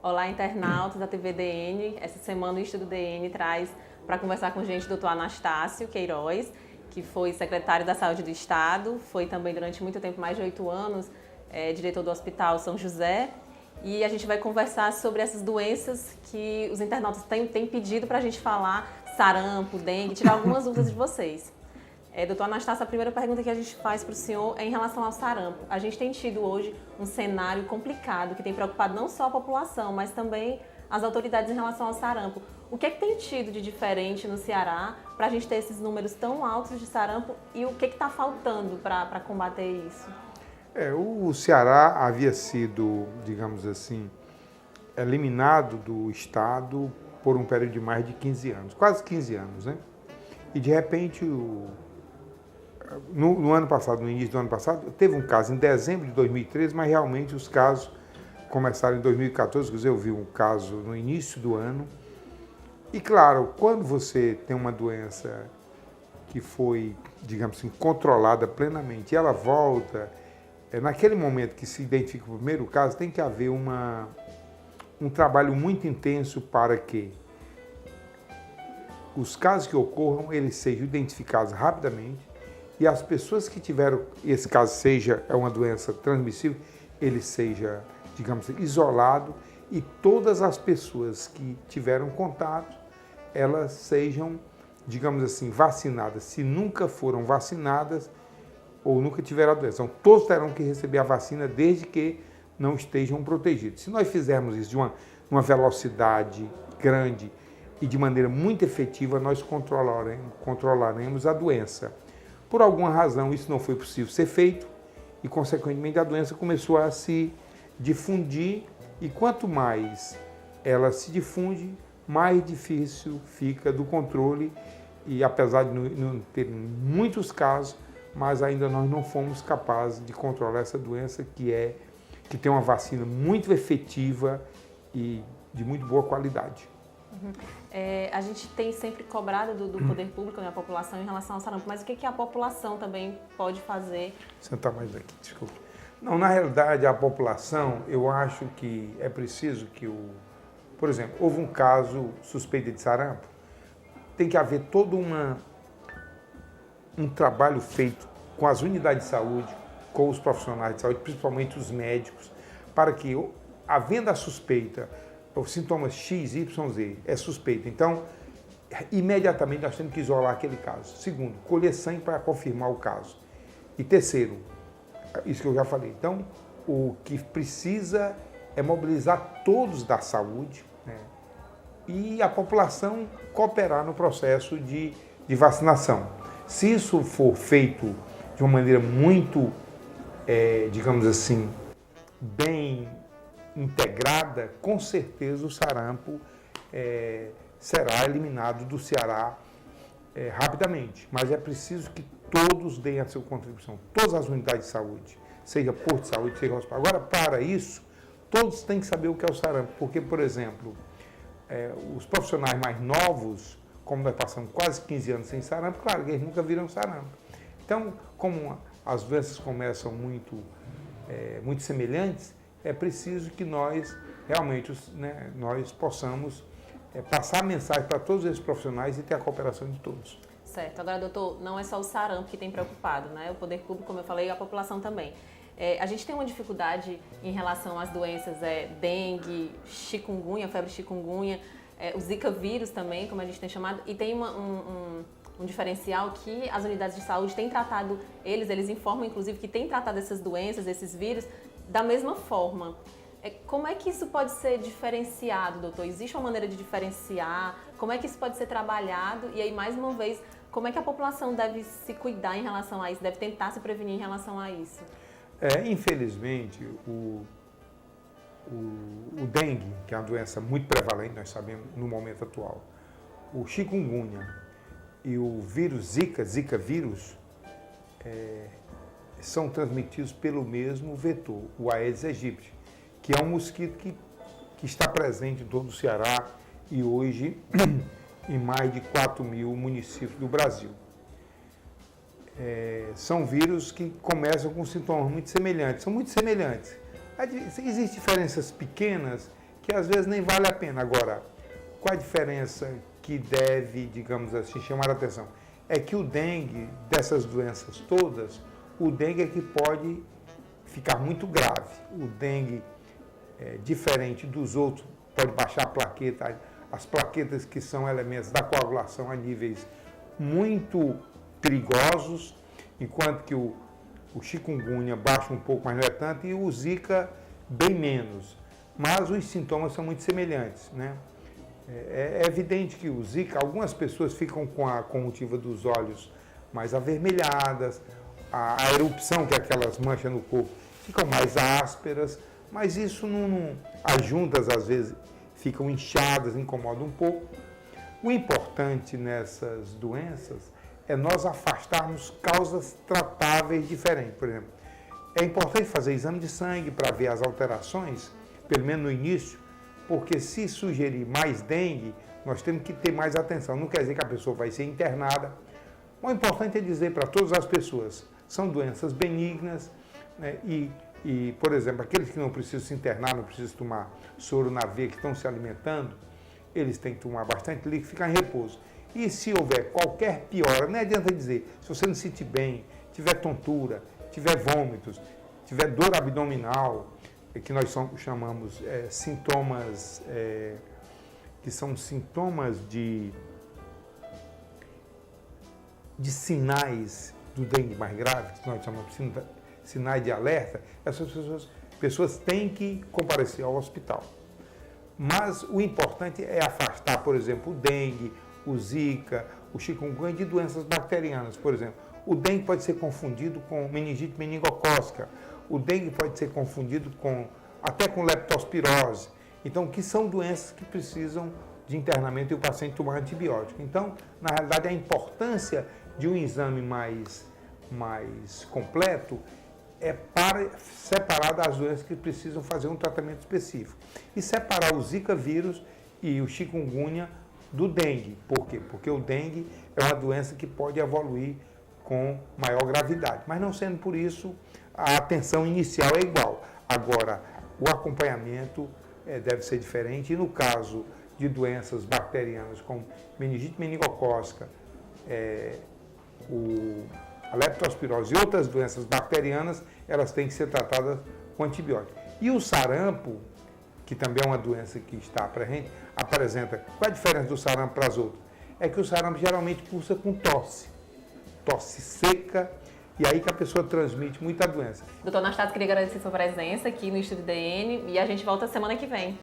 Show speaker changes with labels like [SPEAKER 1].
[SPEAKER 1] Olá, internautas da TV DN. Essa semana o Instituto DN traz para conversar com a gente o Dr. Anastácio Queiroz, que foi secretário da Saúde do Estado, foi também durante muito tempo, mais de 8 anos, diretor do Hospital São José. E a gente vai conversar sobre essas doenças que os internautas têm pedido para a gente falar, sarampo, dengue, tirar algumas dúvidas de vocês. Doutor Anastácio, a primeira pergunta que a gente faz para o senhor é em relação ao sarampo. A gente tem tido hoje um cenário complicado que tem preocupado não só a população, mas também as autoridades em relação ao sarampo. O que é que tem tido de diferente no Ceará para a gente ter esses números tão altos de sarampo e o que está faltando para combater isso?
[SPEAKER 2] O Ceará havia sido, digamos assim, eliminado do estado por um período de mais de 15 anos, quase 15 anos, né? E de repente, no ano passado, no início do ano passado, teve um caso em dezembro de 2013, mas realmente os casos começaram em 2014, quer dizer, eu vi um caso no início do ano. E claro, quando você tem uma doença que foi, digamos assim, controlada plenamente, e ela volta, naquele momento que se identifica o primeiro caso, tem que haver um trabalho muito intenso para que os casos que ocorram, eles sejam identificados rapidamente e as pessoas que tiveram, esse caso seja uma doença transmissível, ele seja, digamos, isolado e todas as pessoas que tiveram contato, elas sejam, digamos assim, vacinadas. Se nunca foram vacinadas ou nunca tiveram a doença. Então, todos terão que receber a vacina desde que não estejam protegidos. Se nós fizermos isso de uma velocidade grande e de maneira muito efetiva, nós controlaremos a doença. Por alguma razão, isso não foi possível ser feito e, consequentemente, a doença começou a se difundir e quanto mais ela se difunde, mais difícil fica do controle e, apesar de não ter muitos casos, mas ainda nós não fomos capazes de controlar essa doença que tem uma vacina muito efetiva e de muito boa qualidade.
[SPEAKER 1] Uhum. A gente tem sempre cobrado do poder público, a população, em relação ao sarampo, mas o que a população também pode fazer?
[SPEAKER 2] Sentar mais aqui, desculpa. Não, na realidade, a população, eu acho que é preciso que por exemplo, houve um caso suspeito de sarampo, tem que haver todo um trabalho feito com as unidades de saúde, com os profissionais de saúde, principalmente os médicos, para que, havendo a suspeita, os sintomas X, Y, Z, é suspeita. Então, imediatamente nós temos que isolar aquele caso. Segundo, colher sangue para confirmar o caso. E terceiro, isso que eu já falei. Então, o que precisa é mobilizar todos da saúde, né, e a população cooperar no processo de vacinação. Se isso for feito de uma maneira muito, digamos assim, bem integrada, com certeza o sarampo será eliminado do Ceará rapidamente. Mas é preciso que todos deem a sua contribuição, todas as unidades de saúde, seja posto de saúde, seja hospital. Agora, para isso, todos têm que saber o que é o sarampo, porque, por exemplo, os profissionais mais novos, como nós passamos quase 15 anos sem sarampo, claro que eles nunca viram sarampo. Então, como as doenças começam muito semelhantes, é preciso que nós, realmente, nós possamos passar a mensagem para todos esses profissionais e ter a cooperação de todos.
[SPEAKER 1] Certo. Agora, doutor, não é só o sarampo que tem preocupado, né? O poder público, como eu falei, e a população também. A gente tem uma dificuldade em relação às doenças dengue, chikungunya, febre chikungunya, o zika vírus também, como a gente tem chamado, e tem um diferencial que as unidades de saúde têm tratado, eles informam inclusive que têm tratado essas doenças, esses vírus, da mesma forma. Como é que isso pode ser diferenciado, doutor? Existe uma maneira de diferenciar? Como é que isso pode ser trabalhado? E aí, mais uma vez, como é que a população deve se cuidar em relação a isso, deve tentar se prevenir em relação a isso?
[SPEAKER 2] Infelizmente, o dengue, que é uma doença muito prevalente, nós sabemos no momento atual, o chikungunya e o vírus Zika vírus, são transmitidos pelo mesmo vetor, o Aedes aegypti, que é um mosquito que está presente em todo o Ceará e hoje em mais de 4.000 municípios do Brasil. São vírus que começam com sintomas muito semelhantes, são muito semelhantes. Existem diferenças pequenas que às vezes nem vale a pena. Agora, qual a diferença que deve, digamos assim, chamar a atenção? É que o dengue, dessas doenças todas, o dengue é que pode ficar muito grave. O dengue, diferente dos outros, pode baixar a plaqueta, as plaquetas que são elementos da coagulação a níveis muito perigosos, enquanto que o chikungunya baixa um pouco, mas não é tanto, e o zika bem menos. Mas os sintomas são muito semelhantes, né? É evidente que o zika, algumas pessoas ficam com a conjuntiva dos olhos mais avermelhadas, a erupção, que é aquelas manchas no corpo, ficam mais ásperas, mas isso não... As juntas, às vezes, ficam inchadas, incomodam um pouco. O importante nessas doenças é nós afastarmos causas tratáveis diferentes. Por exemplo, é importante fazer exame de sangue para ver as alterações, pelo menos no início, porque se sugerir mais dengue, nós temos que ter mais atenção. Não quer dizer que a pessoa vai ser internada. O importante é dizer para todas as pessoas, são doenças benignas, né? E, por exemplo, aqueles que não precisam se internar, não precisam tomar soro na veia, que estão se alimentando, eles têm que tomar bastante líquido e ficar em repouso. E se houver qualquer piora, não adianta dizer, se você não se sentir bem, tiver tontura, tiver vômitos, tiver dor abdominal, que nós chamamos sintomas, que são sintomas de sinais do dengue mais grave, que nós chamamos de sinais de alerta, essas pessoas têm que comparecer ao hospital. Mas o importante é afastar, por exemplo, o dengue, o zika, o chikungunya de doenças bacterianas. Por exemplo, o dengue pode ser confundido com meningite meningocócica, o dengue pode ser confundido até com leptospirose. Então, que são doenças que precisam de internamento e o paciente tomar antibiótico. Então, na realidade, a importância de um exame mais completo é para separar das doenças que precisam fazer um tratamento específico. E separar o zika vírus e o chikungunya do dengue. Por quê? Porque o dengue é uma doença que pode evoluir com maior gravidade. Mas não sendo por isso, a atenção inicial é igual. Agora, o acompanhamento deve ser diferente. E no caso de doenças bacterianas como meningite meningocócica, a leptospirose e outras doenças bacterianas, elas têm que ser tratadas com antibiótico. E o sarampo, que também é uma doença que está presente, apresenta... Qual é a diferença do sarampo para as outras? É que o sarampo geralmente cursa com tosse seca, e aí que a pessoa transmite muita doença.
[SPEAKER 1] Doutor Anastácio, queria agradecer sua presença aqui no Estúdio DN e a gente volta semana que vem.